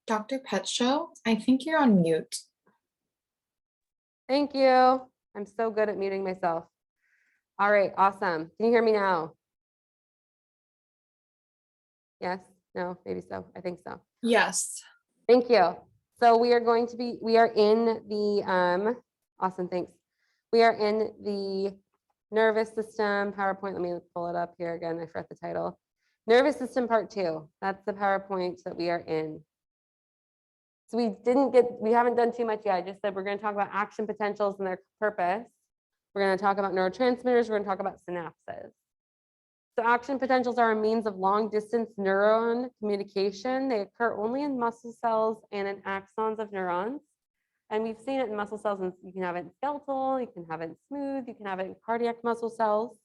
Dr. Pet Show, I think you're on mute. Thank you. I'm so good at muting myself. All right, awesome. Can you hear me now? Yes, no, maybe so. I think so. Yes. Thank you. So we are in the, awesome, thanks. We are in the nervous system PowerPoint. Let me pull it up here again. I forgot the title. Nervous system part 2. That's the PowerPoint that we are in. So we haven't done too much yet. I just said we're going to talk about action potentials and their purpose. We're going to talk about neurotransmitters. We're going to talk about synapses. So action potentials are a means of long distance neuron communication. They occur only in muscle cells and in axons of neurons. And we've seen it in muscle cells, and you can have it in skeletal, you can have it in smooth, you can have it in cardiac muscle cells.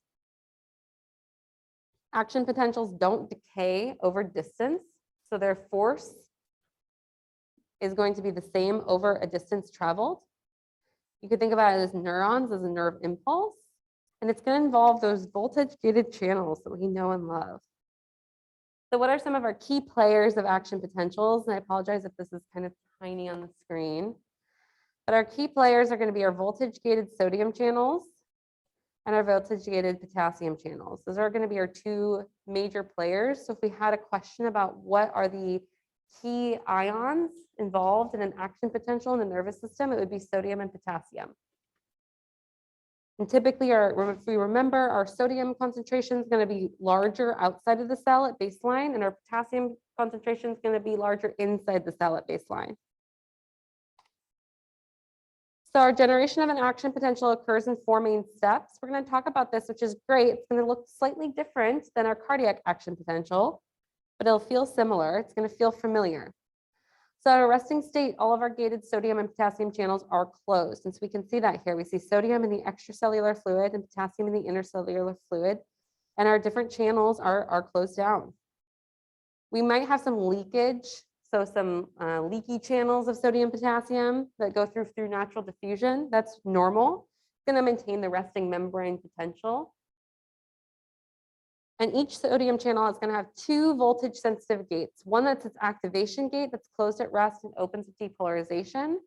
Action potentials don't decay over distance, so their force is going to be the same over a distance traveled. You could think about it as neurons, as a nerve impulse, and it's going to involve those voltage-gated channels that we know and love. So what are some of our key players of action potentials? And I apologize if this is kind of tiny on the screen, but our key players are going to be our voltage-gated sodium channels and our voltage-gated potassium channels. Those are going to be our two major players. So if we had a question about what are the key ions involved in an action potential in the nervous system, it would be sodium and potassium. And typically, if we remember, our sodium concentration is going to be larger outside of the cell at baseline, and our potassium concentration is going to be larger inside the cell at baseline. So our generation of an action potential occurs in 4 main steps. We're going to talk about this, which is great. It's going to look slightly different than our cardiac action potential, but it'll feel similar. It's going to feel familiar. So at a resting state, all of our gated sodium and potassium channels are closed. And so we can see that here. We see sodium in the extracellular fluid and potassium in the intercellular fluid, and our different channels are closed down. We might have some leakage, so some leaky channels of sodium potassium that go through natural diffusion. That's normal. It's going to maintain the resting membrane potential. And each sodium channel is going to have 2 voltage sensitive gates. One that's its activation gate that's closed at rest and opens at depolarization.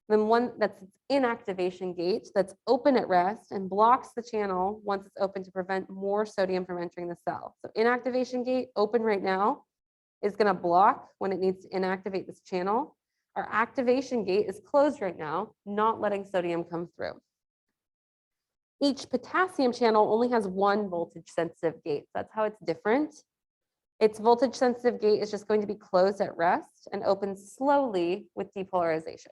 Then one that's its inactivation gate that's open at rest and blocks the channel once it's open to prevent more sodium from entering the cell. So inactivation gate, open right now, is going to block when it needs to inactivate this channel. Our activation gate is closed right now, not letting sodium come through. Each potassium channel only has 1 voltage sensitive gate. That's how it's different. Its voltage sensitive gate is just going to be closed at rest and opens slowly with depolarization.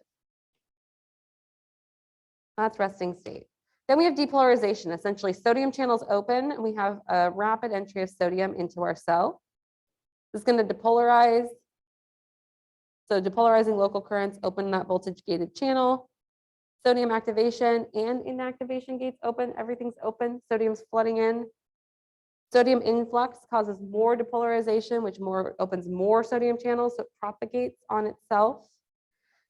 That's resting state. Then we have depolarization. Essentially, sodium channels open and we have a rapid entry of sodium into our cell. This is going to depolarize. So depolarizing local currents open that voltage gated channel. Sodium activation and inactivation gates open. Everything's open. Sodium's flooding in. Sodium influx causes more depolarization, which opens more sodium channels, so it propagates on itself.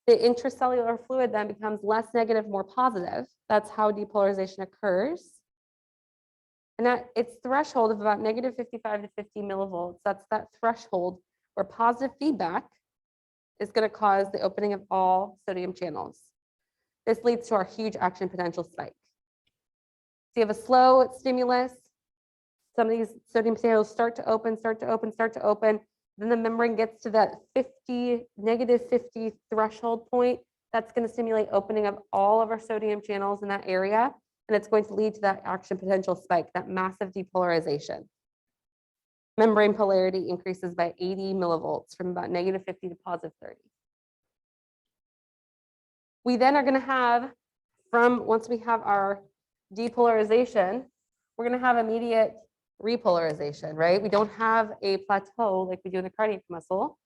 The intracellular fluid then becomes less negative, more positive. That's how depolarization occurs. And at its threshold of about negative 55 to 50 millivolts, that's that threshold where positive feedback is going to cause the opening of all sodium channels. This leads to our huge action potential spike. So you have a slow stimulus. Some of these sodium channels start to open. Then the membrane gets to that negative 50 threshold point. That's going to stimulate opening of all of our sodium channels in that area. And it's going to lead to that action potential spike, that massive depolarization. Membrane polarity increases by 80 millivolts from about negative 50 to positive 30. We then are going to have, once we have our depolarization, we're going to have immediate repolarization, right? We don't have a plateau like we do in the cardiac muscle.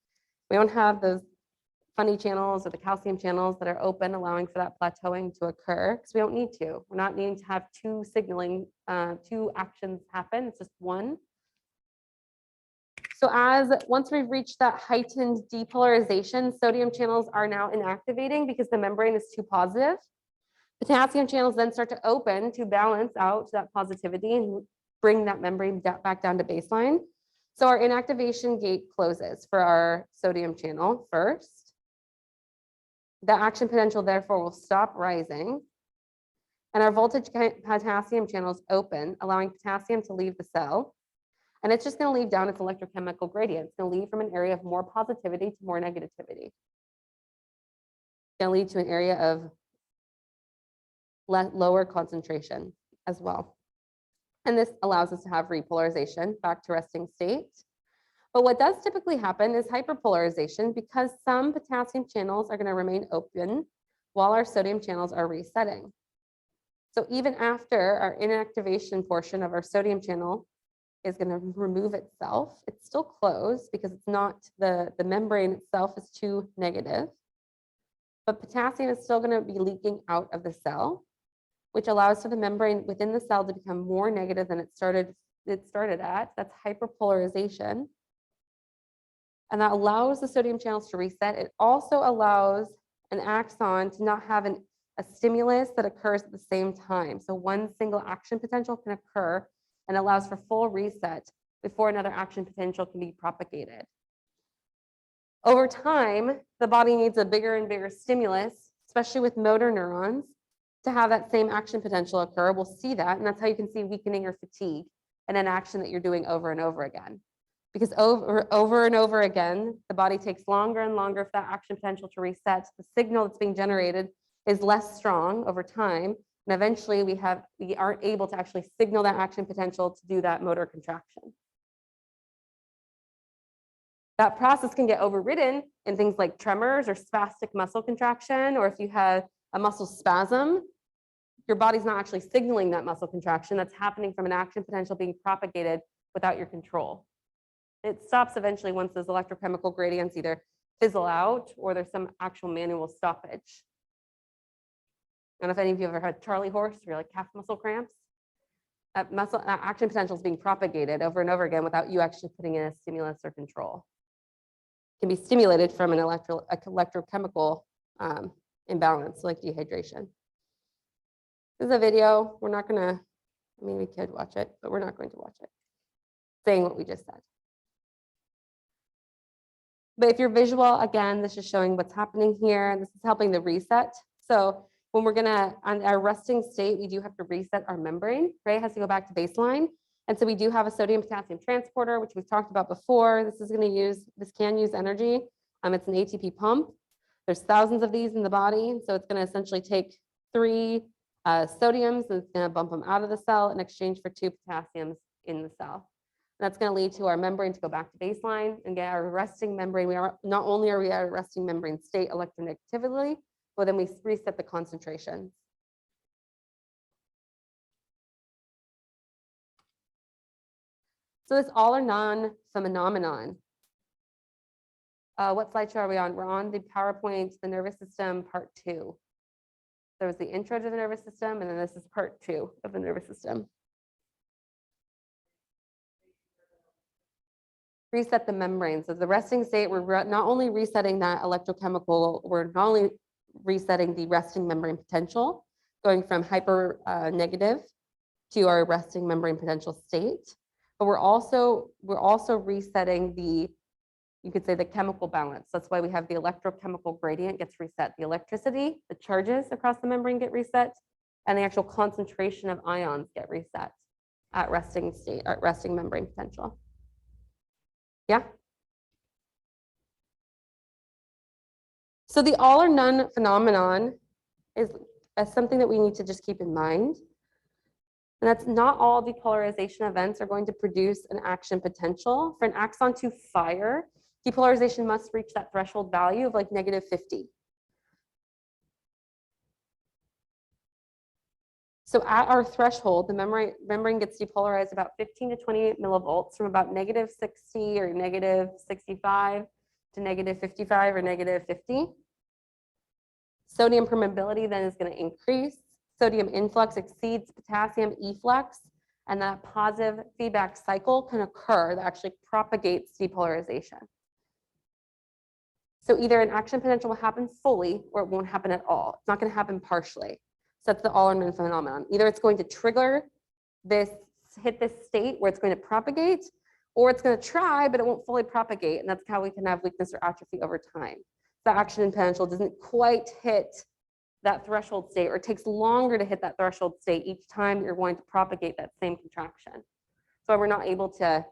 We don't have those funny channels or the calcium channels that are open, allowing for that plateauing to occur, because we don't need to. We're not needing to have 2 signaling, 2 actions happen. It's just 1. So once we've reached that heightened depolarization, sodium channels are now inactivating because the membrane is too positive. Potassium channels then start to open to balance out that positivity and bring that membrane back down to baseline. So our inactivation gate closes for our sodium channel first. The action potential therefore will stop rising. And our voltage potassium channel is open, allowing potassium to leave the cell. And it's just going to leave down its electrochemical gradient. It's going to leave from an area of more positivity to more negativity. It's going to lead to an area of lower concentration as well. And this allows us to have repolarization back to resting state. But what does typically happen is hyperpolarization, because some potassium channels are going to remain open while our sodium channels are resetting. So even after our inactivation portion of our sodium channel is going to remove itself, it's still closed because it's not, the membrane itself is too negative. But potassium is still going to be leaking out of the cell, which allows for the membrane within the cell to become more negative than it started at. That's hyperpolarization. And that allows the sodium channels to reset. It also allows an axon to not have a stimulus that occurs at the same time. So one single action potential can occur and allows for full reset before another action potential can be propagated. Over time, the body needs a bigger and bigger stimulus, especially with motor neurons, to have that same action potential occur. We'll see that, and that's how you can see weakening or fatigue in an action that you're doing over and over again. Because over and over again, the body takes longer and longer for that action potential to reset. The signal that's being generated is less strong over time, and eventually we aren't able to actually signal that action potential to do that motor contraction. That process can get overridden in things like tremors or spastic muscle contraction, or if you have a muscle spasm, your body's not actually signaling that muscle contraction. That's happening from an action potential being propagated without your control. It stops eventually once those electrochemical gradients either fizzle out or there's some actual manual stoppage. I don't know if any of you have ever had Charlie horse or like calf muscle cramps. That action potential is being propagated over and over again without you actually putting in a stimulus or control. It can be stimulated from an electrochemical imbalance like dehydration. This is a video. We're not going to, I mean, we could watch it, but we're not going to watch it. Saying what we just said. But if you're visual, again, this is showing what's happening here. This is helping the reset. So when we're gonna, on our resting state, we do have to reset our membrane, right? It has to go back to baseline. And so we do have a sodium potassium transporter, which we've talked about before. This can use energy. It's an ATP pump. There's thousands of these in the body. So it's gonna essentially take 3 sodiums and it's gonna bump them out of the cell in exchange for 2 potassiums in the cell. That's going to lead to our membrane to go back to baseline and get our resting membrane. Not only are we at a resting membrane state electronegatively, but then we reset the concentration. So this all or none phenomenon. What slideshow are we on? We're on the PowerPoint, the nervous system, part 2. There was the intro to the nervous system, and then this is part 2 of the nervous system. Reset the membrane. So the resting state, we're not only resetting that electrochemical, we're not only resetting the resting membrane potential, going from hyper negative to our resting membrane potential state, but we're also resetting the, you could say, the chemical balance. That's why we have the electrochemical gradient gets reset. The electricity, the charges across the membrane get reset, and the actual concentration of ions get reset at resting state, at resting membrane potential. Yeah. So the all or none phenomenon is something that we need to just keep in mind. And that's not all depolarization events are going to produce an action potential. For an axon to fire, depolarization must reach that threshold value of like -50. So at our threshold, the membrane gets depolarized about 15 to 28 millivolts from about -60 or -65 to -55 or -50. Sodium permeability then is going to increase. Sodium influx exceeds potassium efflux, and that positive feedback cycle can occur that actually propagates depolarization. So either an action potential will happen fully or it won't happen at all. It's not going to happen partially. So that's the all or none phenomenon. Either it's going to trigger this, hit this state where it's going to propagate, or it's going to try, but it won't fully propagate. And that's how we can have weakness or atrophy over time. The action potential doesn't quite hit that threshold state, or it takes longer to hit that threshold state each time you're going to propagate that same contraction. So we're not able to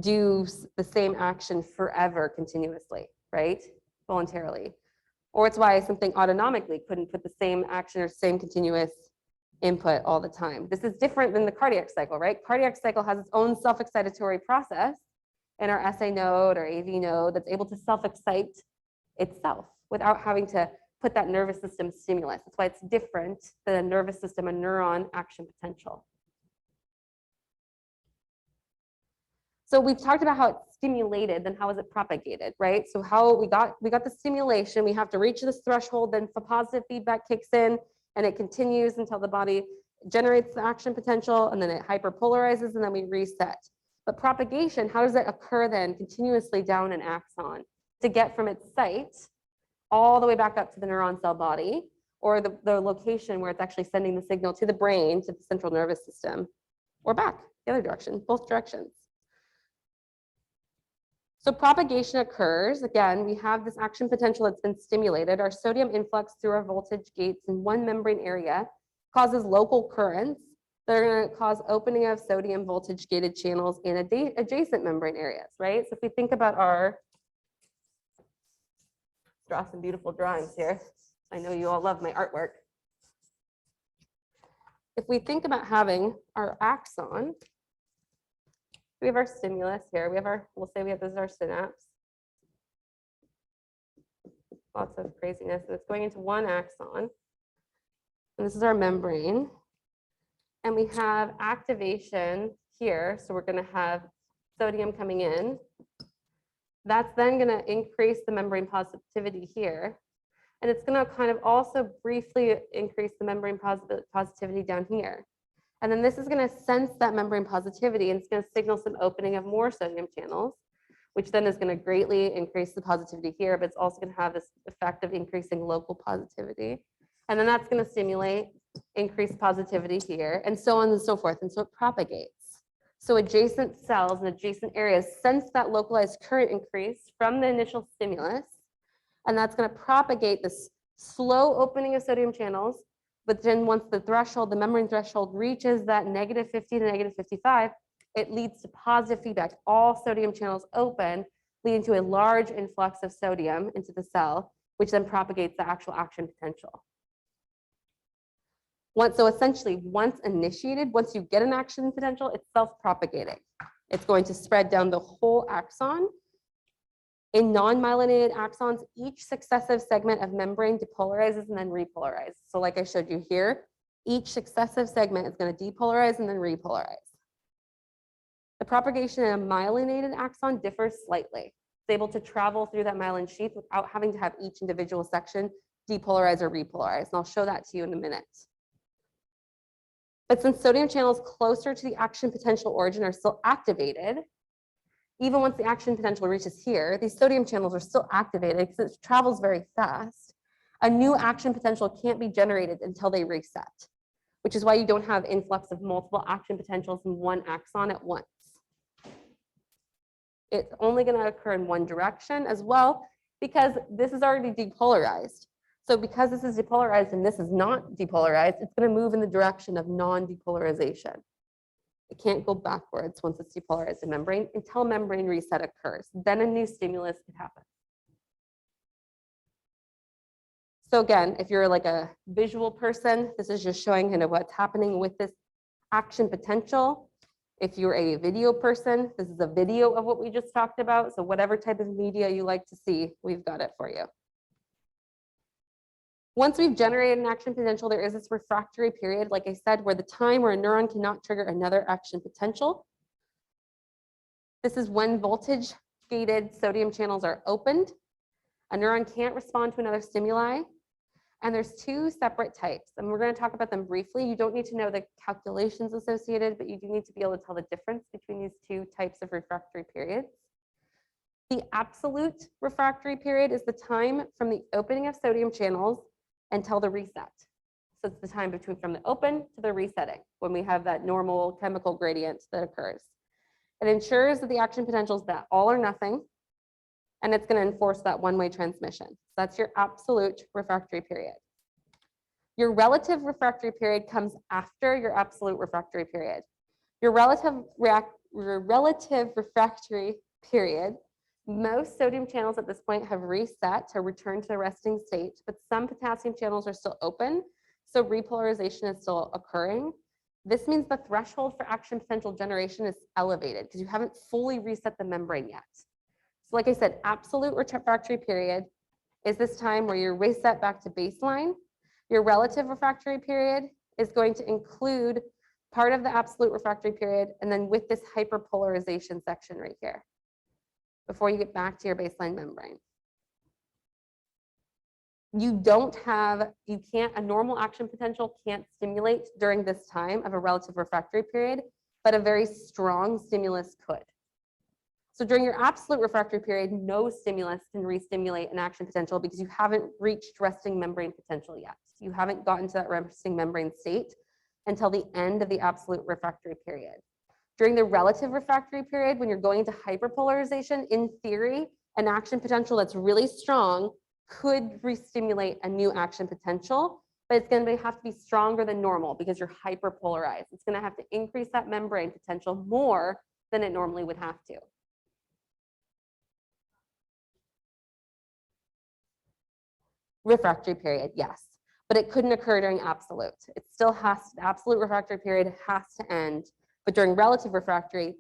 do the same action forever continuously, right? Voluntarily. Or it's why something autonomically couldn't put the same action or same continuous input all the time. This is different than the cardiac cycle, right? Cardiac cycle has its own self-excitatory process in our SA node or AV node that's able to self-excite itself without having to put that nervous system stimulus. That's why it's different than a nervous system, a neuron action potential. So we've talked about how it's stimulated, then how is it propagated, right? So how we got the stimulation, we have to reach this threshold, then the positive feedback kicks in and it continues until the body generates the action potential, and then it hyperpolarizes, and then we reset. But propagation, how does it occur then continuously down an axon to get from its site all the way back up to the neuron cell body, or the location where it's actually sending the signal to the brain, to the central nervous system, or back the other direction, both directions. So propagation occurs, again, we have this action potential that's been stimulated. Our sodium influx through our voltage gates in one membrane area causes local currents that are going to cause opening of sodium voltage gated channels in adjacent membrane areas, right? So if we think about our, draw some beautiful drawings here. I know you all love my artwork. If we think about having our axon, we have our stimulus here. We have our, we'll say we have, this is our synapse. Lots of craziness, and it's going into one axon. And this is our membrane. And we have activation here. So we're going to have sodium coming in. That's then going to increase the membrane positivity here. And it's going to kind of also briefly increase the membrane positivity down here. And then this is going to sense that membrane positivity, and it's going to signal some opening of more sodium channels, which then is going to greatly increase the positivity here, but it's also going to have this effect of increasing local positivity. And then that's going to stimulate increased positivity here, and so on and so forth. And so it propagates. So adjacent cells and adjacent areas sense that localized current increase from the initial stimulus, and that's going to propagate this slow opening of sodium channels. But then once the threshold, the membrane threshold reaches that -50 to -55, it leads to positive feedback. All sodium channels open, leading to a large influx of sodium into the cell, which then propagates the actual action potential. So essentially, once initiated, once you get an action potential, it's self-propagating. It's going to spread down the whole axon. In non-myelinated axons, each successive segment of membrane depolarizes and then repolarizes. So like I showed you here, each successive segment is going to depolarize and then repolarize. The propagation in a myelinated axon differs slightly. It's able to travel through that myelin sheath without having to have each individual section depolarize or repolarize. And I'll show that to you in a minute. But since sodium channels closer to the action potential origin are still activated, even once the action potential reaches here, these sodium channels are still activated because it travels very fast. A new action potential can't be generated until they reset, which is why you don't have influx of multiple action potentials in one axon at once. It's only going to occur in one direction as well, because this is already depolarized. So because this is depolarized and this is not depolarized, it's going to move in the direction of non-depolarization. It can't go backwards once it's depolarized in membrane until membrane reset occurs. Then a new stimulus could happen. So again, if you're like a visual person, this is just showing kind of what's happening with this action potential. If you're a video person, this is a video of what we just talked about. So whatever type of media you like to see, we've got it for you. Once we've generated an action potential, there is this refractory period, like I said, where the time where a neuron cannot trigger another action potential. This is when voltage-gated sodium channels are opened. A neuron can't respond to another stimuli. And there's two separate types, and we're going to talk about them briefly. You don't need to know the calculations associated, but you do need to be able to tell the difference between these two types of refractory periods. The absolute refractory period is the time from the opening of sodium channels until the reset. So it's the time between from the open to the resetting, when we have that normal chemical gradient that occurs. It ensures that the action potential is that all or nothing, and it's going to enforce that one-way transmission. So that's your absolute refractory period. Your relative refractory period comes after your absolute refractory period. Your relative refractory period, most sodium channels at this point have reset to return to the resting state, but some potassium channels are still open, so repolarization is still occurring. This means the threshold for action potential generation is elevated because you haven't fully reset the membrane yet. So like I said, absolute refractory period is this time where you're reset back to baseline. Your relative refractory period is going to include part of the absolute refractory period, and then with this hyperpolarization section right here, before you get back to your baseline membrane. A normal action potential can't stimulate during this time of a relative refractory period, but a very strong stimulus could. So during your absolute refractory period, no stimulus can re-stimulate an action potential because you haven't reached resting membrane potential yet. You haven't gotten to that resting membrane state until the end of the absolute refractory period. During the relative refractory period, when you're going into hyperpolarization, in theory, an action potential that's really strong could re-stimulate a new action potential, but it's going to have to be stronger than normal because you're hyperpolarized. It's going to have to increase that membrane potential more than it normally would have to. Refractory period, yes, but it couldn't occur during absolute. It still has to, the absolute refractory period has to end, but during relative refractory,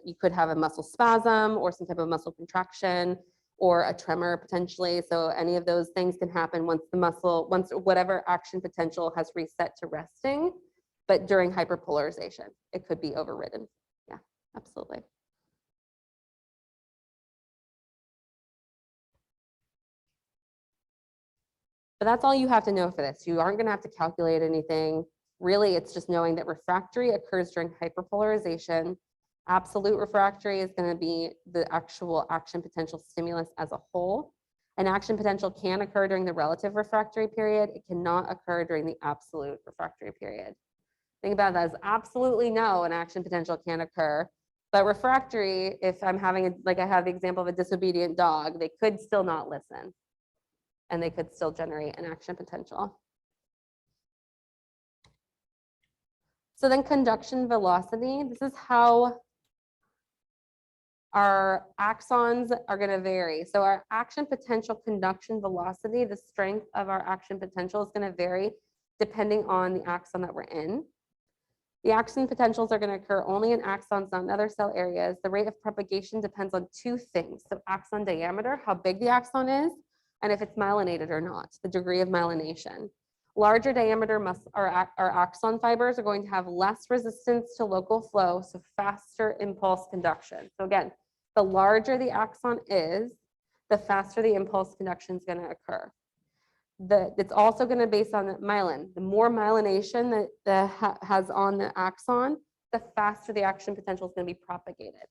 you could have a muscle spasm or some type of muscle contraction or a tremor potentially. So any of those things can happen once whatever action potential has reset to resting, but during hyperpolarization, it could be overridden. Yeah, absolutely. But that's all you have to know for this. You aren't going to have to calculate anything. Really, it's just knowing that refractory occurs during hyperpolarization. Absolute refractory is going to be the actual action potential stimulus as a whole. An action potential can occur during the relative refractory period. It cannot occur during the absolute refractory period. Think about that as absolutely no, an action potential can occur. But refractory, if I'm having, like I have the example of a disobedient dog, they could still not listen. And they could still generate an action potential. So then conduction velocity, this is how our axons are going to vary. So our action potential conduction velocity, the strength of our action potential is going to vary depending on the axon that we're in. The action potentials are going to occur only in axons, not in other cell areas. The rate of propagation depends on two things. So axon diameter, how big the axon is, and if it's myelinated or not, the degree of myelination. Larger diameter our axon fibers are going to have less resistance to local flow, so faster impulse conduction. So again, the larger the axon is, the faster the impulse conduction is going to occur. It's also going to be based on the myelin. The more myelination that has on the axon, the faster the action potential is going to be propagated.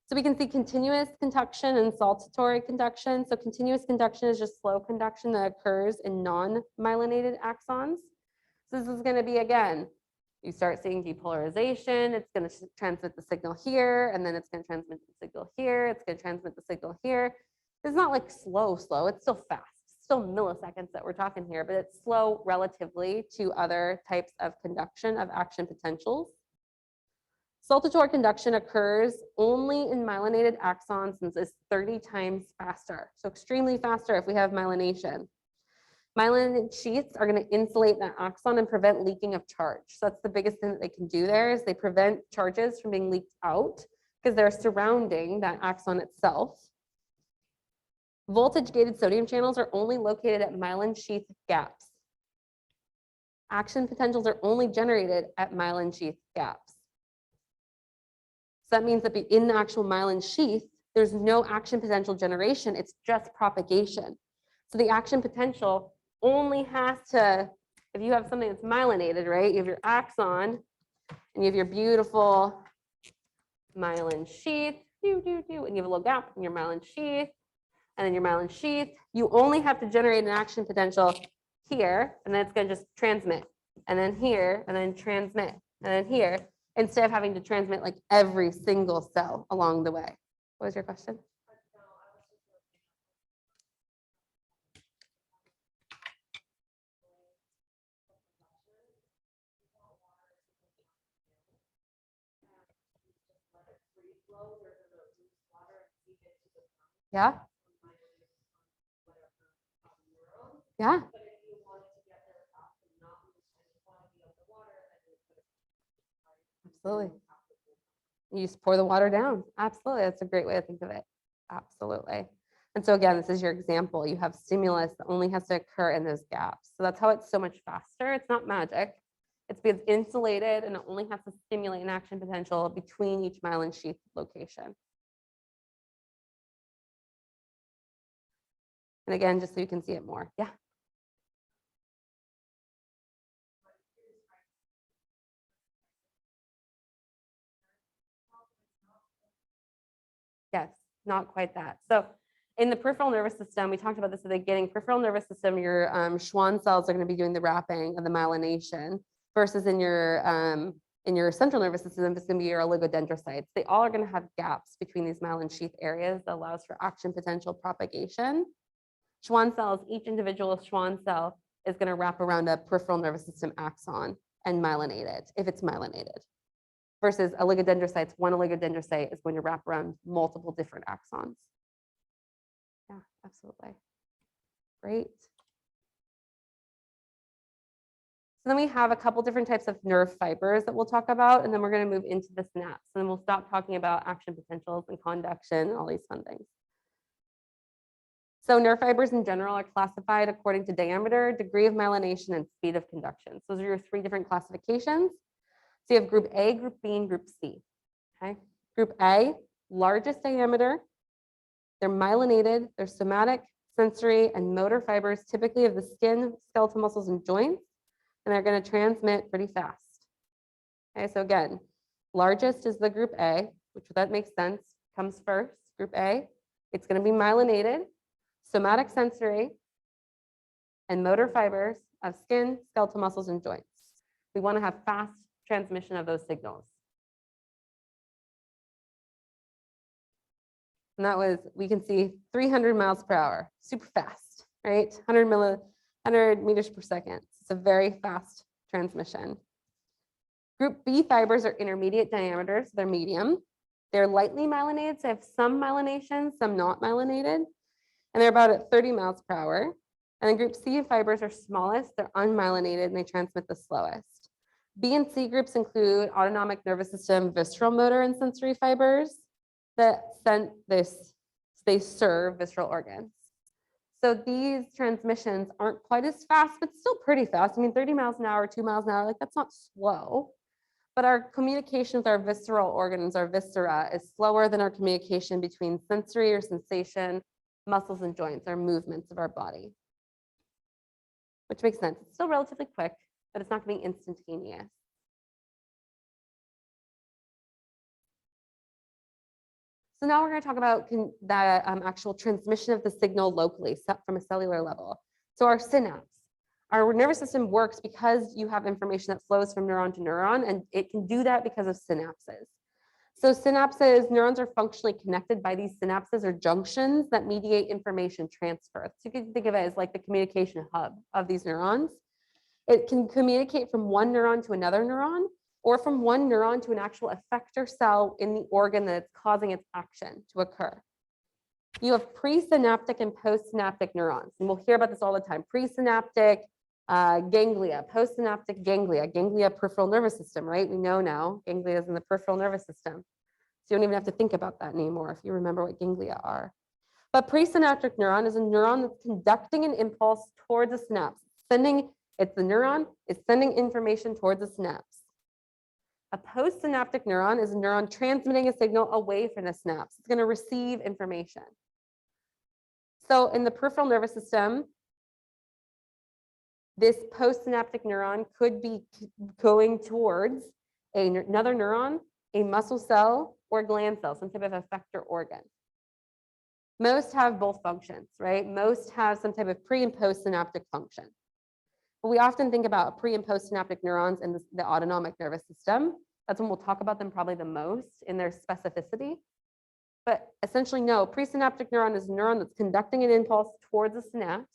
So we can see continuous conduction and saltatory conduction. So continuous conduction is just slow conduction that occurs in non-myelinated axons. So this is going to be, again, you start seeing depolarization. It's going to transmit the signal here, and then it's going to transmit the signal here. It's going to transmit the signal here. It's not like slow. It's still fast. It's still milliseconds that we're talking here, but it's slow relatively to other types of conduction of action potentials. Saltatory conduction occurs only in myelinated axons and is 30 times faster. So extremely faster if we have myelination. Myelin sheaths are going to insulate that axon and prevent leaking of charge. So that's the biggest thing that they can do there is they prevent charges from being leaked out because they're surrounding that axon itself. Voltage-gated sodium channels are only located at myelin sheath gaps. Action potentials are only generated at myelin sheath gaps. So that means that in the actual myelin sheath, there's no action potential generation, it's just propagation. So the action potential only has to, if you have something that's myelinated, right? You have your axon and you have your beautiful myelin sheath, and you have a little gap in your myelin sheath, and then your myelin sheath, you only have to generate an action potential here, and then it's going to just transmit and then here, and then transmit, and then here, instead of having to transmit like every single cell along the way. What was your question? Yeah. Yeah. Absolutely. You just pour the water down. Absolutely. That's a great way to think of it. Absolutely. And so again, this is your example. You have stimulus that only has to occur in those gaps. So that's how it's so much faster. It's not magic. It's because it's insulated and it only has to stimulate an action potential between each myelin sheath location. And again, just so you can see it more. Yeah. Yes, not quite that. So in the peripheral nervous system, we talked about this at the beginning, peripheral nervous system, your Schwann cells are going to be doing the wrapping of the myelination versus in your central nervous system, it's going to be your oligodendrocytes. They all are going to have gaps between these myelin sheath areas that allows for action potential propagation. Schwann cells, each individual Schwann cell is going to wrap around a peripheral nervous system axon and myelinate it if it's myelinated. Versus oligodendrocytes, one oligodendrocyte is going to wrap around multiple different axons. Yeah, absolutely. Great. So then we have a couple different types of nerve fibers that we'll talk about, and then we're going to move into the synapse. And then we'll stop talking about action potentials and conduction and all these fun things. So nerve fibers in general are classified according to diameter, degree of myelination, and speed of conduction. So those are your three different classifications. So you have group A, group B, and group C. Okay. Group A, largest diameter. They're myelinated. They're somatic, sensory, and motor fibers, typically of the skin, skeletal muscles, and joints. And they're going to transmit pretty fast. Okay. So again, largest is the group A, which that makes sense, comes first. Group A, it's going to be myelinated, somatic, sensory, and motor fibers of skin, skeletal muscles, and joints. We want to have fast transmission of those signals. And that was, we can see 300 miles per hour, super fast, right? 100 meters per second. It's a very fast transmission. Group B fibers are intermediate diameters, they're medium. They're lightly myelinated, so they have some myelination, some not myelinated. And they're about at 30 miles per hour. And then group C fibers are smallest, they're unmyelinated, and they transmit the slowest. B and C groups include autonomic nervous system, visceral motor, and sensory fibers that they serve visceral organs. So these transmissions aren't quite as fast, but still pretty fast. I mean, 30 miles an hour, 2 miles an hour, like that's not slow. But our communication with our visceral organs, our viscera, is slower than our communication between sensory or sensation, muscles and joints, our movements of our body. Which makes sense. It's still relatively quick, but it's not going to be instantaneous. So now we're going to talk about the actual transmission of the signal locally from a cellular level. So our synapse, our nervous system works because you have information that flows from neuron to neuron, and it can do that because of synapses. So synapses, neurons are functionally connected by these synapses or junctions that mediate information transfer. So you can think of it as like the communication hub of these neurons. It can communicate from one neuron to another neuron, or from one neuron to an actual effector cell in the organ that's causing its action to occur. You have presynaptic and postsynaptic neurons, and we'll hear about this all the time. Presynaptic ganglia, postsynaptic ganglia, ganglia peripheral nervous system, right? We know now ganglia is in the peripheral nervous system. So you don't even have to think about that anymore if you remember what ganglia are. But presynaptic neuron is a neuron that's conducting an impulse towards a synapse. It's the neuron, it's sending information towards a synapse. A postsynaptic neuron is a neuron transmitting a signal away from the synapse. It's going to receive information. So in the peripheral nervous system, this postsynaptic neuron could be going towards another neuron, a muscle cell, or gland cell, some type of effector organ. Most have both functions, right? Most have some type of pre and postsynaptic function. But we often think about pre and postsynaptic neurons in the autonomic nervous system. That's when we'll talk about them probably the most in their specificity. But essentially, no, presynaptic neuron is a neuron that's conducting an impulse towards a synapse.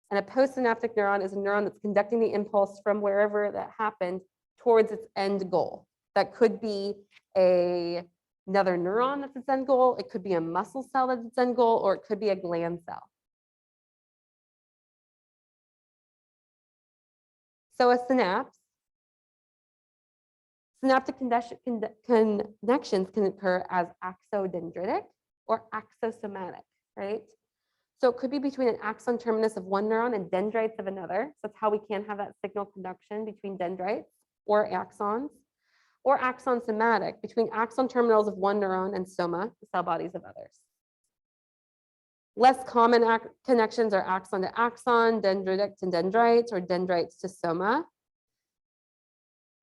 And a postsynaptic neuron is a neuron that's conducting the impulse from wherever that happened towards its end goal. That could be another neuron that's its end goal. It could be a muscle cell that's its end goal, or it could be a gland cell. So a synapse, synaptic connections can occur as axodendritic or axosomatic, right? So it could be between an axon terminus of one neuron and dendrites of another. So that's how we can have that signal conduction between dendrites or axons, or axon somatic between axon terminals of one neuron and soma, the cell bodies of others. Less common connections are axon to axon, dendritic to dendrites, or dendrites to soma.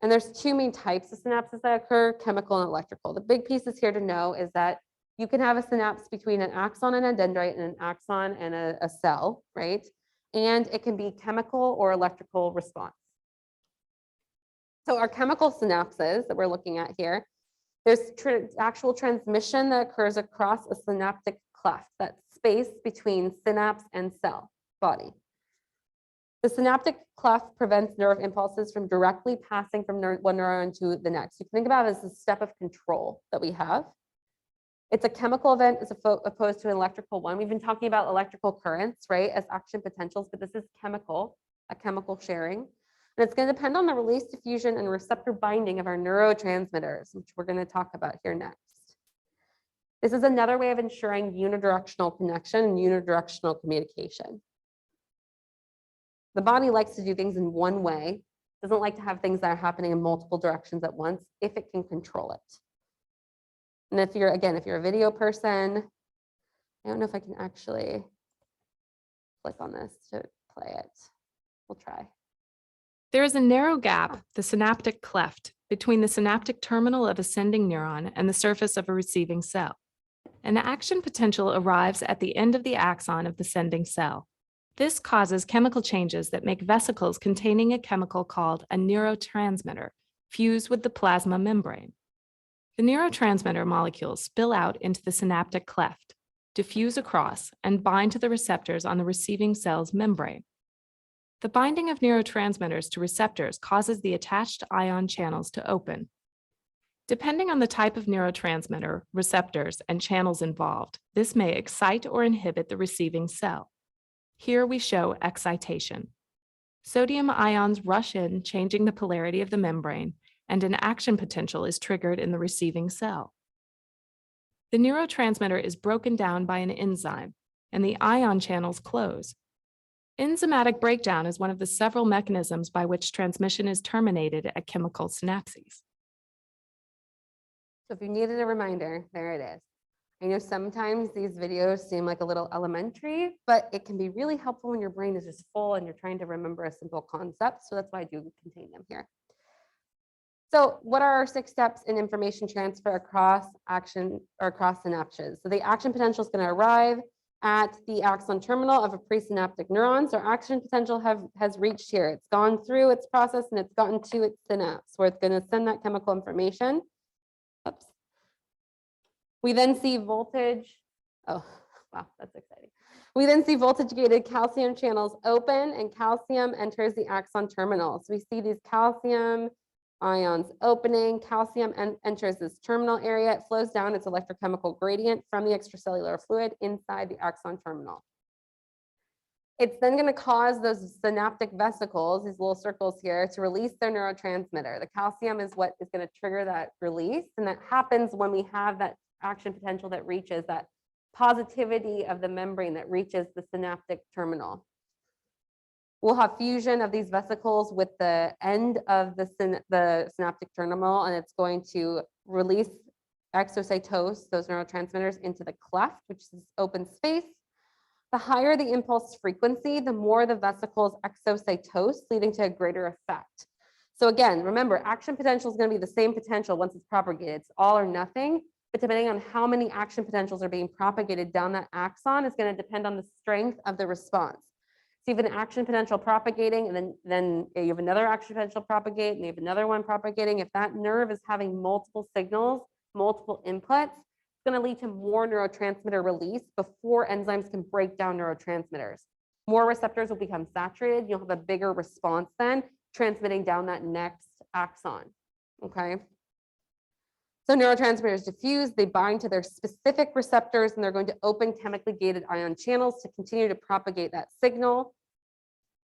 And there's two main types of synapses that occur, chemical and electrical. The big pieces here to know is that you can have a synapse between an axon and a dendrite and an axon and a cell, right? And it can be chemical or electrical response. So our chemical synapses that we're looking at here, there's actual transmission that occurs across a synaptic cleft, that space between synapse and cell body. The synaptic cleft prevents nerve impulses from directly passing from one neuron to the next. You can think about it as a step of control that we have. It's a chemical event as opposed to an electrical one. We've been talking about electrical currents, right, as action potentials, but this is chemical, a chemical sharing. And it's going to depend on the release, diffusion, and receptor binding of our neurotransmitters, which we're going to talk about here next. This is another way of ensuring unidirectional connection and unidirectional communication. The body likes to do things in one way, doesn't like to have things that are happening in multiple directions at once if it can control it. And if you're a video person, I don't know if I can actually click on this to play it. We'll try. There is a narrow gap, the synaptic cleft, between the synaptic terminal of a sending neuron and the surface of a receiving cell. An action potential arrives at the end of the axon of the sending cell. This causes chemical changes that make vesicles containing a chemical called a neurotransmitter fuse with the plasma membrane. The neurotransmitter molecules spill out into the synaptic cleft, diffuse across, and bind to the receptors on the receiving cell's membrane. The binding of neurotransmitters to receptors causes the attached ion channels to open. Depending on the type of neurotransmitter, receptors, and channels involved, this may excite or inhibit the receiving cell. Here we show excitation. Sodium ions rush in, changing the polarity of the membrane, and an action potential is triggered in the receiving cell. The neurotransmitter is broken down by an enzyme, and the ion channels close. Enzymatic breakdown is one of the several mechanisms by which transmission is terminated at chemical synapses. So if you needed a reminder, there it is. I know sometimes these videos seem like a little elementary, but it can be really helpful when your brain is just full and you're trying to remember a simple concept. So that's why I do contain them here. So what are our 6 steps in information transfer across action or across synapses? So the action potential is going to arrive at the axon terminal of a presynaptic neuron. So action potential has reached here. It's gone through its process and it's gotten to its synapse where it's going to send that chemical information. Oops. We then see voltage. Oh, wow, that's exciting. We then see voltage-gated calcium channels open and calcium enters the axon terminal. So we see these calcium ions opening, calcium enters this terminal area. It flows down its electrochemical gradient from the extracellular fluid inside the axon terminal. It's then going to cause those synaptic vesicles, these little circles here, to release their neurotransmitter. The calcium is what is going to trigger that release. And that happens when we have that action potential that reaches that positivity of the membrane that reaches the synaptic terminal. We'll have fusion of these vesicles with the end of the synaptic terminal, and it's going to release exocytose, those neurotransmitters, into the cleft, which is open space. The higher the impulse frequency, the more the vesicles exocytose, leading to a greater effect. So again, remember, action potential is going to be the same potential once it's propagated. It's all or nothing, but depending on how many action potentials are being propagated down that axon is going to depend on the strength of the response. So you have an action potential propagating, and then you have another action potential propagate, and you have another one propagating. If that nerve is having multiple signals, multiple inputs, it's going to lead to more neurotransmitter release before enzymes can break down neurotransmitters. More receptors will become saturated. You'll have a bigger response then, transmitting down that next axon. Okay. So neurotransmitters diffuse, they bind to their specific receptors, and they're going to open chemically gated ion channels to continue to propagate that signal.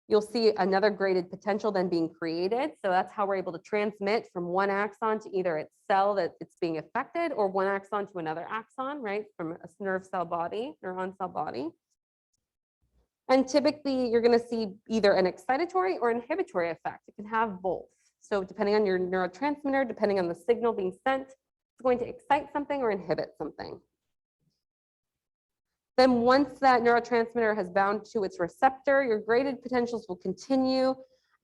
You'll see another graded potential then being created. So that's how we're able to transmit from one axon to either its cell that it's being affected, or one axon to another axon, right? From a nerve cell body, neuron cell body. And typically you're going to see either an excitatory or inhibitory effect. It can have both. So depending on your neurotransmitter, depending on the signal being sent, it's going to excite something or inhibit something. Then once that neurotransmitter has bound to its receptor, your graded potentials will continue.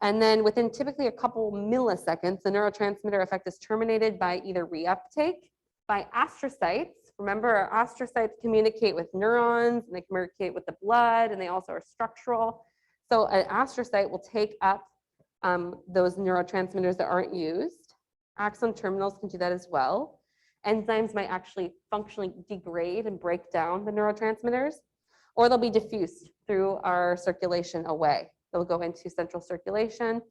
And then within typically a couple milliseconds, the neurotransmitter effect is terminated by either reuptake, by astrocytes. Remember, our astrocytes communicate with neurons, and they communicate with the blood, and they also are structural. So an astrocyte will take up those neurotransmitters that aren't used. Axon terminals can do that as well. Enzymes might actually functionally degrade and break down the neurotransmitters, or they'll be diffused through our circulation away. They'll go into central circulation,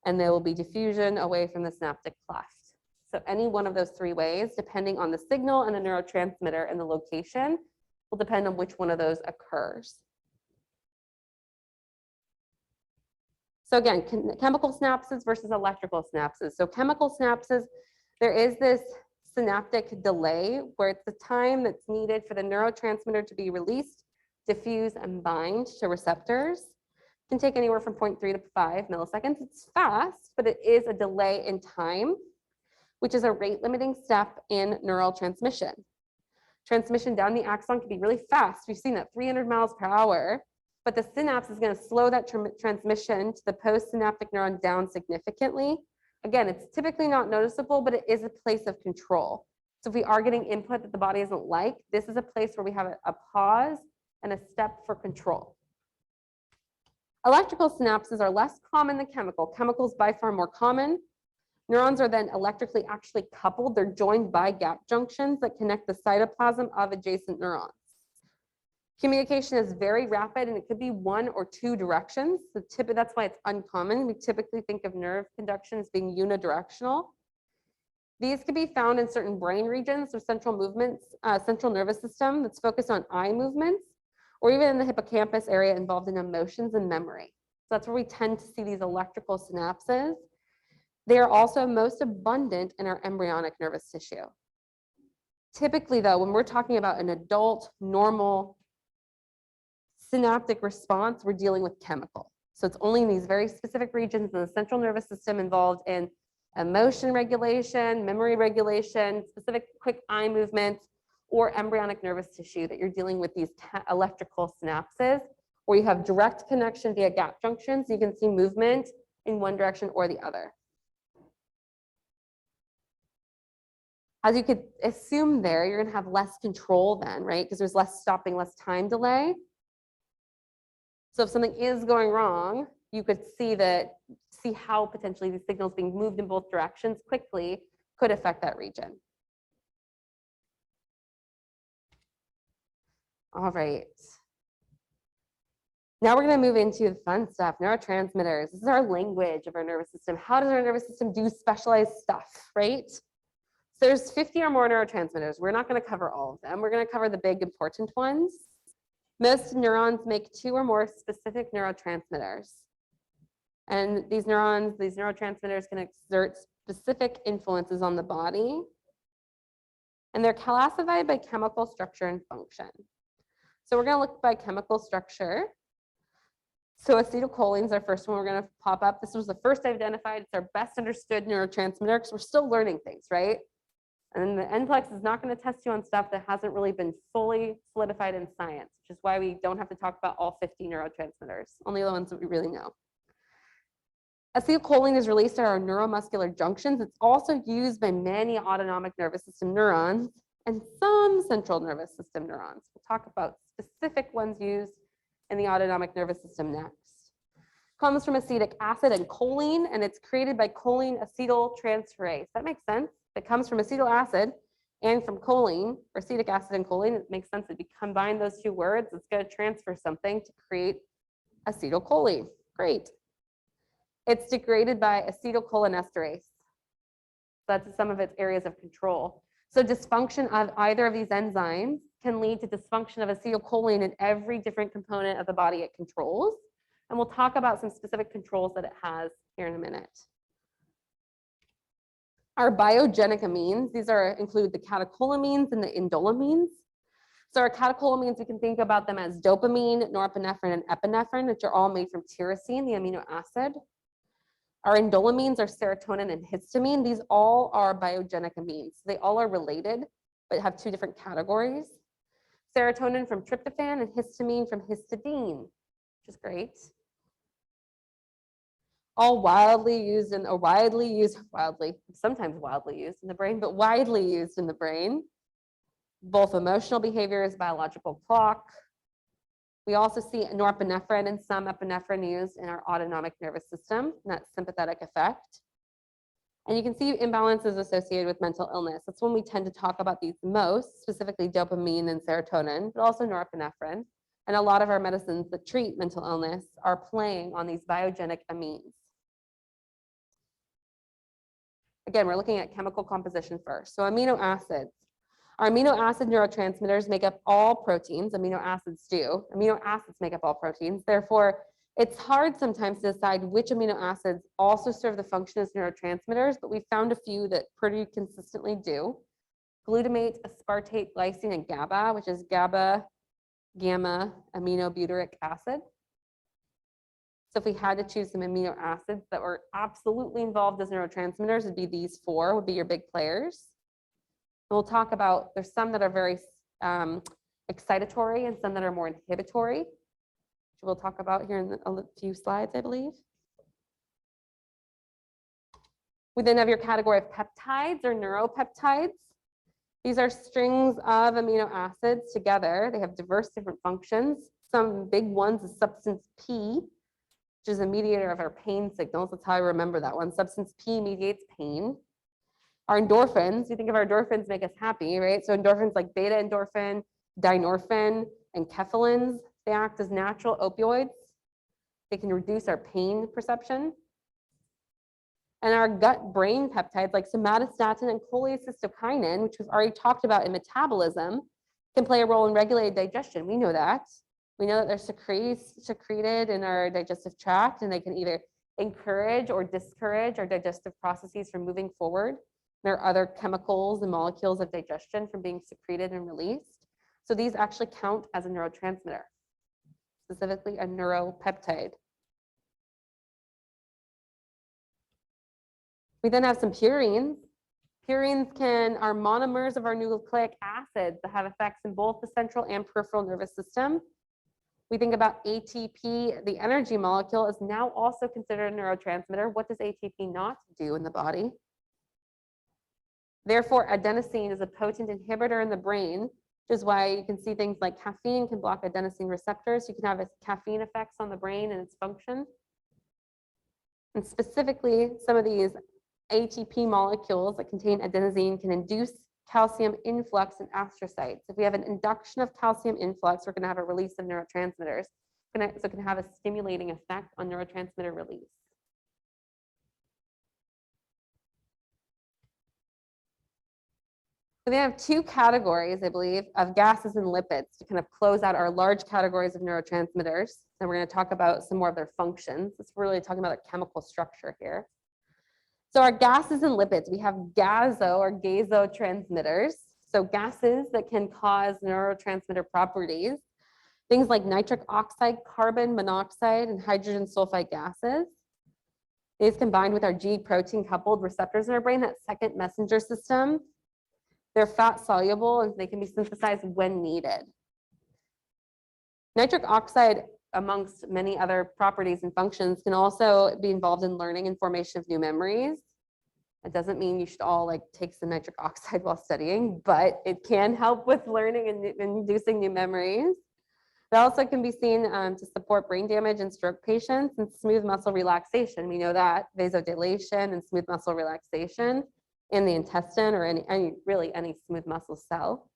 and there will be diffusion away from the synaptic cleft. So any one of those three ways, depending on the signal and the neurotransmitter and the location, will depend on which one of those occurs. So again, chemical synapses versus electrical synapses. So chemical synapses, there is this synaptic delay where it's the time that's needed for the neurotransmitter to be released, diffuse, and bind to receptors. It can take anywhere from 0.3 to 5 milliseconds. It's fast, but it is a delay in time, which is a rate limiting step in neural transmission. Transmission down the axon can be really fast. We've seen that 300 miles per hour, but the synapse is going to slow that transmission to the postsynaptic neuron down significantly. Again, it's typically not noticeable, but it is a place of control. So if we are getting input that the body isn't like, this is a place where we have a pause and a step for control. Electrical synapses are less common than chemical. Chemicals by far more common. Neurons are then electrically actually coupled. They're joined by gap junctions that connect the cytoplasm of adjacent neurons. Communication is very rapid, and it could be one or two directions. That's why it's uncommon. We typically think of nerve conduction as being unidirectional. These can be found in certain brain regions or central movements, central nervous system that's focused on eye movements, or even in the hippocampus area involved in emotions and memory. So that's where we tend to see these electrical synapses. They are also most abundant in our embryonic nervous tissue. Typically, though, when we're talking about an adult, normal synaptic response, we're dealing with chemical. So it's only in these very specific regions in the central nervous system involved in emotion regulation, memory regulation, specific quick eye movements, or embryonic nervous tissue that you're dealing with these electrical synapses, where you have direct connection via gap junctions. You can see movement in one direction or the other. As you could assume there, you're going to have less control then, right? Because there's less stopping, less time delay. So if something is going wrong, you could see how potentially these signals being moved in both directions quickly could affect that region. All right. Now we're going to move into the fun stuff, neurotransmitters. This is our language of our nervous system. How does our nervous system do specialized stuff, right? So there's 50 or more neurotransmitters. We're not going to cover all of them. We're going to cover the big important ones. Most neurons make 2 or more specific neurotransmitters. And these neurotransmitters can exert specific influences on the body. And they're classified by chemical structure and function. So we're going to look by chemical structure. So acetylcholine is our first one we're going to pop up. This was the first identified. It's our best understood neurotransmitter because we're still learning things, right? And the NPLEX is not going to test you on stuff that hasn't really been fully solidified in science, which is why we don't have to talk about all 50 neurotransmitters, only the ones that we really know. Acetylcholine is released at our neuromuscular junctions. It's also used by many autonomic nervous system neurons and some central nervous system neurons. We'll talk about specific ones used in the autonomic nervous system next. Comes from acetic acid and choline, and it's created by choline acetyltransferase. That makes sense. It comes from acetyl acid and from choline, or acetic acid and choline. It makes sense if you combine those two words, it's going to transfer something to create acetylcholine. Great. It's degraded by acetylcholinesterase. That's some of its areas of control. So dysfunction of either of these enzymes can lead to dysfunction of acetylcholine in every different component of the body it controls. And we'll talk about some specific controls that it has here in a minute. Our biogenic amines, these include the catecholamines and the indolamines. So our catecholamines, we can think about them as dopamine, norepinephrine, and epinephrine, which are all made from tyrosine, the amino acid. Our indolamines are serotonin and histamine. These all are biogenic amines. They all are related, but have two different categories. Serotonin from tryptophan and histamine from histidine, which is great. All sometimes wildly used in the brain, but widely used in the brain. Both emotional behaviors, biological clock. We also see norepinephrine and some epinephrine used in our autonomic nervous system, and that sympathetic effect. And you can see imbalances associated with mental illness. That's when we tend to talk about these most, specifically dopamine and serotonin, but also norepinephrine. And a lot of our medicines that treat mental illness are playing on these biogenic amines. Again, we're looking at chemical composition first. So amino acids. Our amino acid neurotransmitters make up all proteins. Amino acids do. Amino acids make up all proteins. Therefore, it's hard sometimes to decide which amino acids also serve the function as neurotransmitters, but we found a few that pretty consistently do. Glutamate, aspartate, glycine, and GABA, which is GABA, gamma, aminobutyric acid. So if we had to choose some amino acids that were absolutely involved as neurotransmitters, it'd be these four, would be your big players. We'll talk about, there's some that are very excitatory and some that are more inhibitory, which we'll talk about here in a few slides, I believe. We then have your category of peptides or neuropeptides. These are strings of amino acids together. They have diverse different functions. Some big ones is substance P, which is a mediator of our pain signals. That's how I remember that one. Substance P mediates pain. Our endorphins, you think of our endorphins make us happy, right? So endorphins like beta endorphin, dynorphin, and kephalins, they act as natural opioids. They can reduce our pain perception. And our gut-brain peptides like somatostatin and cholecystokinin, which we've already talked about in metabolism, can play a role in regulated digestion. We know that. We know that they're secreted in our digestive tract, and they can either encourage or discourage our digestive processes from moving forward. There are other chemicals and molecules of digestion from being secreted and released. So these actually count as a neurotransmitter, specifically a neuropeptide. We then have some purines. Purines are monomers of our nucleic acids that have effects in both the central and peripheral nervous system. We think about ATP, the energy molecule, is now also considered a neurotransmitter. What does ATP not do in the body? Therefore, adenosine is a potent inhibitor in the brain, which is why you can see things like caffeine can block adenosine receptors. You can have caffeine effects on the brain and its function. And specifically, some of these ATP molecules that contain adenosine can induce calcium influx in astrocytes. If we have an induction of calcium influx, we're going to have a release of neurotransmitters. So it can have a stimulating effect on neurotransmitter release. So they have two categories, I believe, of gases and lipids to kind of close out our large categories of neurotransmitters. And we're going to talk about some more of their functions. It's really talking about a chemical structure here. So our gases and lipids, we have gaso or gasotransmitters. So gases that can cause neurotransmitter properties, things like nitric oxide, carbon monoxide, and hydrogen sulfide gases. These combined with our G protein coupled receptors in our brain, that second messenger system. They're fat soluble and they can be synthesized when needed. Nitric oxide, amongst many other properties and functions, can also be involved in learning and formation of new memories. It doesn't mean you should all take some nitric oxide while studying, but it can help with learning and inducing new memories. It also can be seen to support brain damage in stroke patients and smooth muscle relaxation. We know that vasodilation and smooth muscle relaxation in the intestine or really any smooth muscle cell.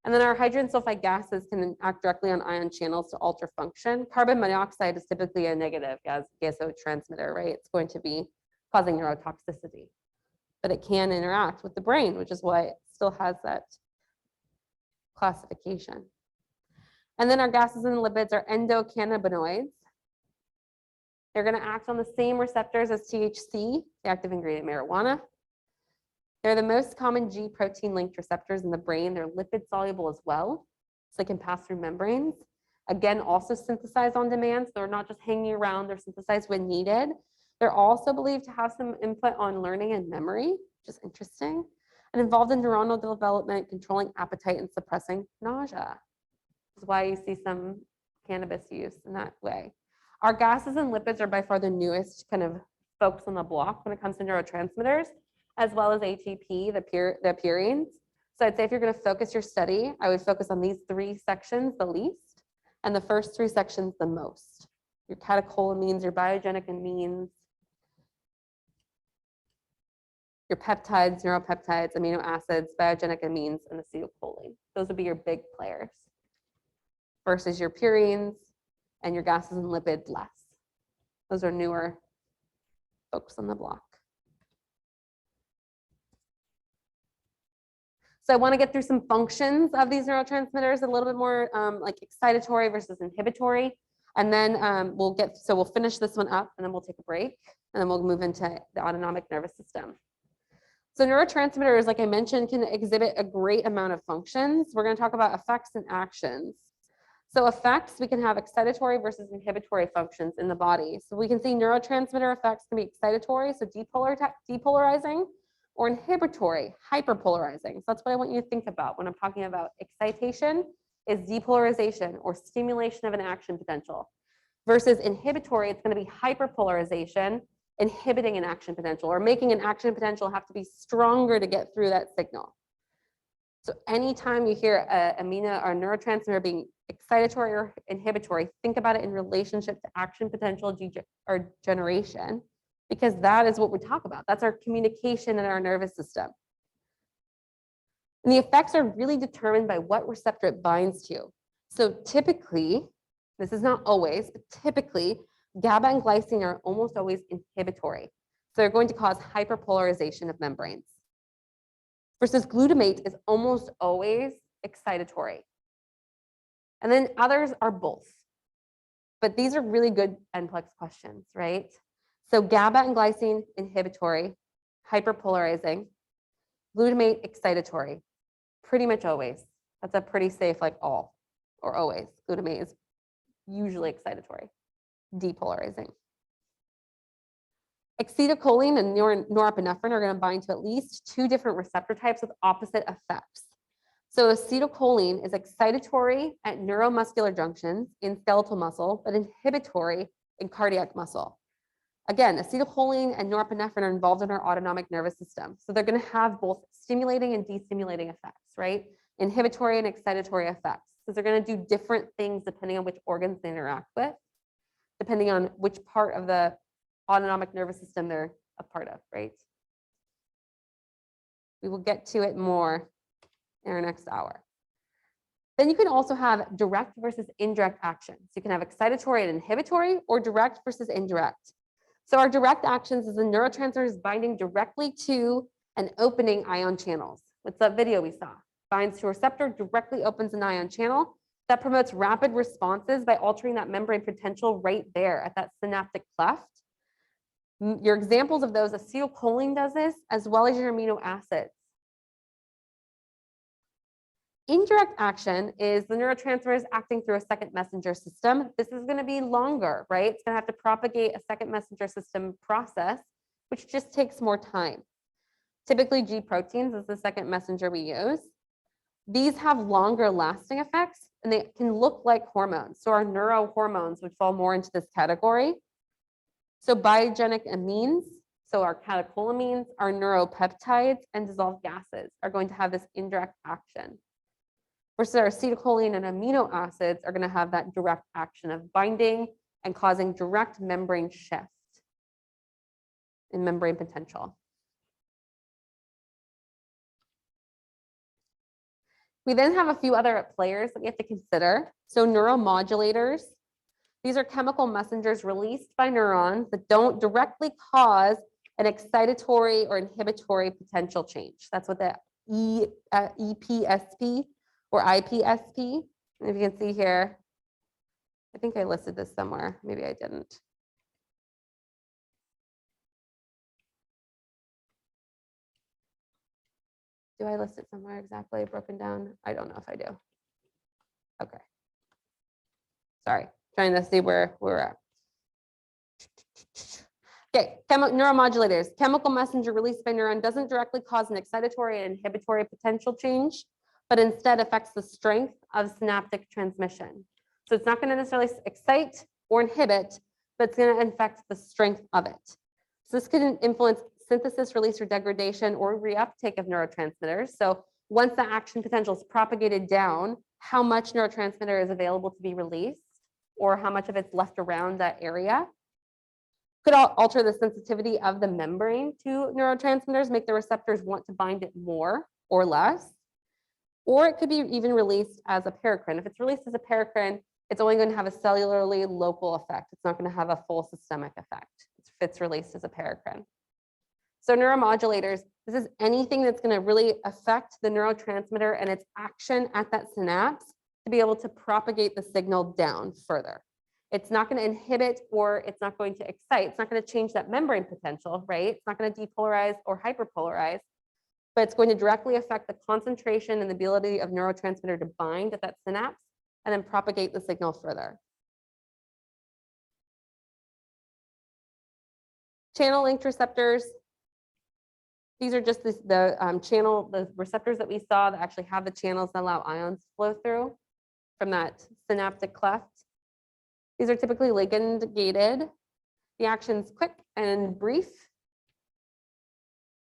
And then our hydrogen sulfide gases can act directly on ion channels to alter function. Carbon monoxide is typically a negative gasotransmitter, right? It's going to be causing neurotoxicity, but it can interact with the brain, which is why it still has that classification. And then our gases and lipids are endocannabinoids. They're going to act on the same receptors as THC, the active ingredient marijuana. They're the most common G protein linked receptors in the brain. They're lipid soluble as well, so they can pass through membranes. Again, also synthesized on demand, so they're not just hanging around, they're synthesized when needed. They're also believed to have some input on learning and memory, which is interesting, and involved in neuronal development, controlling appetite and suppressing nausea. This is why you see some cannabis use in that way. Our gases and lipids are by far the newest kind of folks on the block when it comes to neurotransmitters, as well as ATP, the purines. So I'd say if you're going to focus your study, I would focus on these three sections the least, and the first three sections the most. Your catecholamines, your biogenic amines, your peptides, neuropeptides, amino acids, biogenic amines, and acetylcholine. Those would be your big players versus your purines and your gases and lipids less. Those are newer folks on the block. So I want to get through some functions of these neurotransmitters a little bit more like excitatory versus inhibitory. And then we'll finish this one up and then we'll take a break and then we'll move into the autonomic nervous system. So neurotransmitters, like I mentioned, can exhibit a great amount of functions. We're going to talk about effects and actions. So effects, we can have excitatory versus inhibitory functions in the body. So we can see neurotransmitter effects can be excitatory, so depolarizing, or inhibitory, hyperpolarizing. So that's what I want you to think about when I'm talking about excitation is depolarization or stimulation of an action potential. Versus inhibitory, it's going to be hyperpolarization, inhibiting an action potential or making an action potential have to be stronger to get through that signal. So anytime you hear a amino or neurotransmitter being excitatory or inhibitory, think about it in relationship to action potential or generation, because that is what we talk about. That's our communication in our nervous system. And the effects are really determined by what receptor it binds to. So typically, this is not always, but typically, GABA and glycine are almost always inhibitory. So they're going to cause hyperpolarization of membranes. Versus glutamate is almost always excitatory. And then others are both. But these are really good NCLEX questions, right? So GABA and glycine, inhibitory, hyperpolarizing, glutamate, excitatory, pretty much always. That's a pretty safe, like all, or always. Glutamate is usually excitatory, depolarizing. Acetylcholine and norepinephrine are going to bind to at least two different receptor types with opposite effects. So acetylcholine is excitatory at neuromuscular junctions in skeletal muscle, but inhibitory in cardiac muscle. Again, acetylcholine and norepinephrine are involved in our autonomic nervous system. So they're going to have both stimulating and destimulating effects, right? Inhibitory and excitatory effects. So they're going to do different things depending on which organs they interact with, depending on which part of the autonomic nervous system they're a part of, right? We will get to it more in our next hour. Then you can also have direct versus indirect actions. You can have excitatory and inhibitory or direct versus indirect. So our direct actions is the neurotransmitters binding directly to and opening ion channels. What's that video we saw? Binds to a receptor, directly opens an ion channel. That promotes rapid responses by altering that membrane potential right there at that synaptic cleft. Your examples of those, acetylcholine does this, as well as your amino acids. Indirect action is the neurotransmitters acting through a second messenger system. This is going to be longer, right? It's going to have to propagate a second messenger system process, which just takes more time. Typically, G proteins is the second messenger we use. These have longer lasting effects, and they can look like hormones. So our neurohormones would fall more into this category. So biogenic amines, so our catecholamines, our neuropeptides, and dissolved gases are going to have this indirect action. versus our acetylcholine and amino acids are going to have that direct action of binding and causing direct membrane shift in membrane potential. We then have a few other players that we have to consider. So neuromodulators, these are chemical messengers released by neurons that don't directly cause an excitatory or inhibitory potential change. That's what the EPSP or IPSP. And if you can see here, I think I listed this somewhere. Maybe I didn't. Do I list it somewhere exactly broken down? I don't know if I do. Okay. Sorry, trying to see where we're at. Okay, neuromodulators. Chemical messenger released by neuron doesn't directly cause an excitatory and inhibitory potential change, but instead affects the strength of synaptic transmission. So it's not going to necessarily excite or inhibit, but it's going to affect the strength of it. So this can influence synthesis, release, or degradation or reuptake of neurotransmitters. So once the action potential is propagated down, how much neurotransmitter is available to be released or how much of it's left around that area. Could alter the sensitivity of the membrane to neurotransmitters, make the receptors want to bind it more or less. Or it could be even released as a paracrine. If it's released as a paracrine, it's only going to have a cellularly local effect. It's not going to have a full systemic effect if it's released as a paracrine. So neuromodulators, this is anything that's going to really affect the neurotransmitter and its action at that synapse to be able to propagate the signal down further. It's not going to inhibit or it's not going to excite. It's not going to change that membrane potential, right? It's not going to depolarize or hyperpolarize, but it's going to directly affect the concentration and the ability of neurotransmitter to bind at that synapse and then propagate the signal further. Channel linked receptors. These are just the receptors that we saw that actually have the channels that allow ions to flow through from that synaptic cleft. These are typically ligand gated. The action's quick and brief.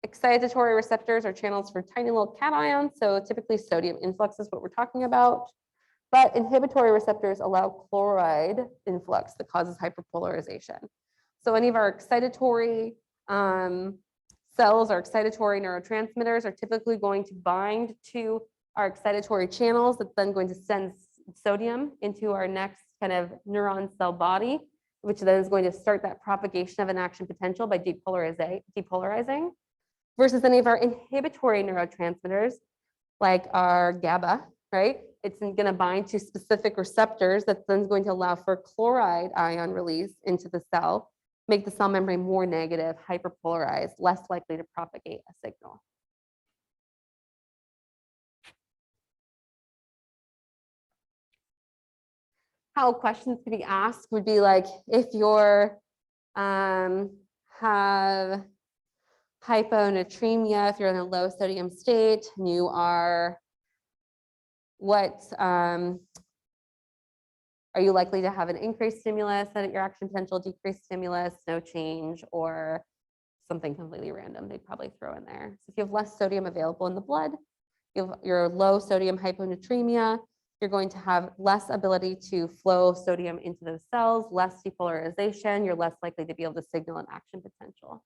Excitatory receptors are channels for tiny little cations, so typically sodium influx is what we're talking about. But inhibitory receptors allow chloride influx that causes hyperpolarization. So any of our excitatory cells or excitatory neurotransmitters are typically going to bind to our excitatory channels that's then going to send sodium into our next kind of neuron cell body, which then is going to start that propagation of an action potential by depolarizing, versus any of our inhibitory neurotransmitters, like our GABA, right? It's going to bind to specific receptors that's then going to allow for chloride ion release into the cell, make the cell membrane more negative, hyperpolarized, less likely to propagate a signal. How questions could be asked would be like, if you're have hyponatremia, if you're in a low sodium state, and you are, are you likely to have an increased stimulus at your action potential, decreased stimulus, no change, or something completely random they'd probably throw in there. So if you have less sodium available in the blood, you're low sodium hyponatremia, you're going to have less ability to flow sodium into those cells, less depolarization, you're less likely to be able to signal an action potential.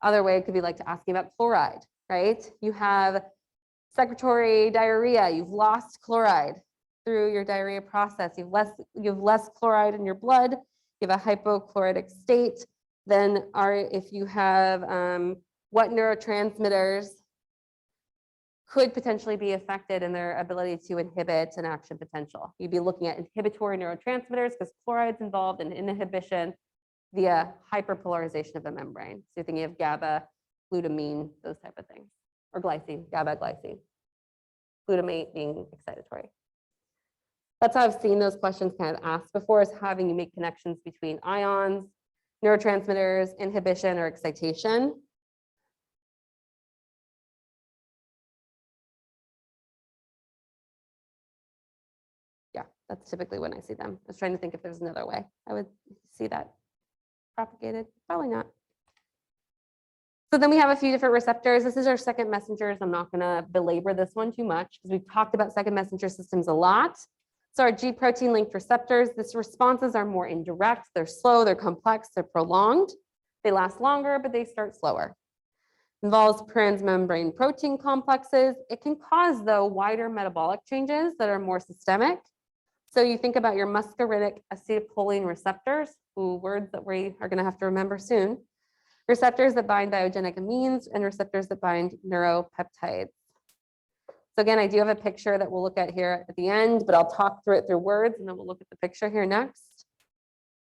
Other way it could be like to asking about chloride, right? You have secretory diarrhea, you've lost chloride through your diarrhea process, you have less chloride in your blood, you have a hypochloritic state, then if you have what neurotransmitters could potentially be affected in their ability to inhibit an action potential. You'd be looking at inhibitory neurotransmitters because chloride's involved in inhibition via hyperpolarization of the membrane. So you're thinking of GABA, glutamine, those type of things, or glycine, GABA, glycine. Glutamate being excitatory. That's how I've seen those questions kind of asked before, is having you make connections between ions, neurotransmitters, inhibition, or excitation. Yeah, that's typically when I see them. I was trying to think if there's another way I would see that propagated. Probably not. So then we have a few different receptors. This is our second messengers. I'm not going to belabor this one too much because we've talked about second messenger systems a lot. So our G protein linked receptors, these responses are more indirect. They're slow, they're complex, they're prolonged. They last longer, but they start slower. Involves transmembrane protein complexes. It can cause, though, wider metabolic changes that are more systemic. So you think about your muscarinic acetylcholine receptors, words that we are going to have to remember soon. Receptors that bind biogenic amines and receptors that bind neuropeptides. So again, I do have a picture that we'll look at here at the end, but I'll talk through it through words and then we'll look at the picture here next.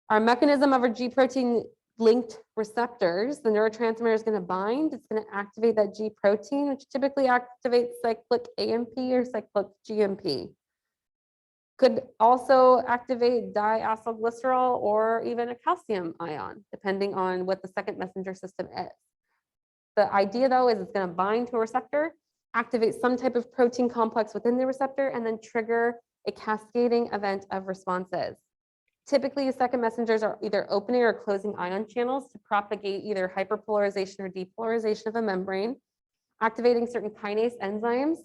Our mechanism of our G protein linked receptors, the neurotransmitter is going to bind. It's going to activate that G protein, which typically activates cyclic AMP or cyclic GMP. Could also activate diacylglycerol or even a calcium ion, depending on what the second messenger system is. The idea, though, is it's going to bind to a receptor, activate some type of protein complex within the receptor, and then trigger a cascading event of responses. Typically, second messengers are either opening or closing ion channels to propagate either hyperpolarization or depolarization of a membrane, activating certain kinase enzymes,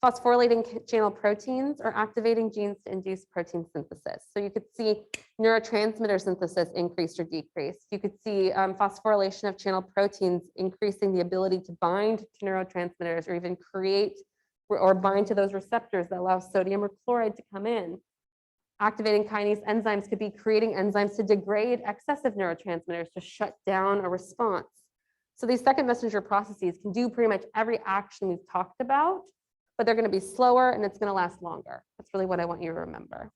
phosphorylating channel proteins, or activating genes to induce protein synthesis. So you could see neurotransmitter synthesis increased or decreased. You could see phosphorylation of channel proteins increasing the ability to bind to neurotransmitters or even create or bind to those receptors that allow sodium or chloride to come in. Activating kinase enzymes could be creating enzymes to degrade excessive neurotransmitters to shut down a response. So these second messenger processes can do pretty much every action we've talked about, but they're going to be slower and it's going to last longer. That's really what I want you to remember.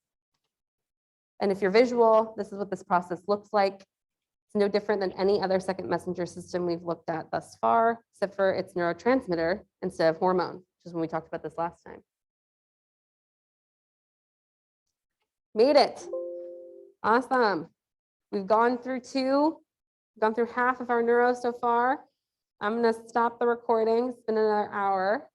And if you're visual, this is what this process looks like. It's no different than any other second messenger system we've looked at thus far, except for its neurotransmitter instead of hormone, which is when we talked about this last time. Made it. Awesome. We've gone through half of our neuro so far. I'm going to stop the recording. It's been another hour.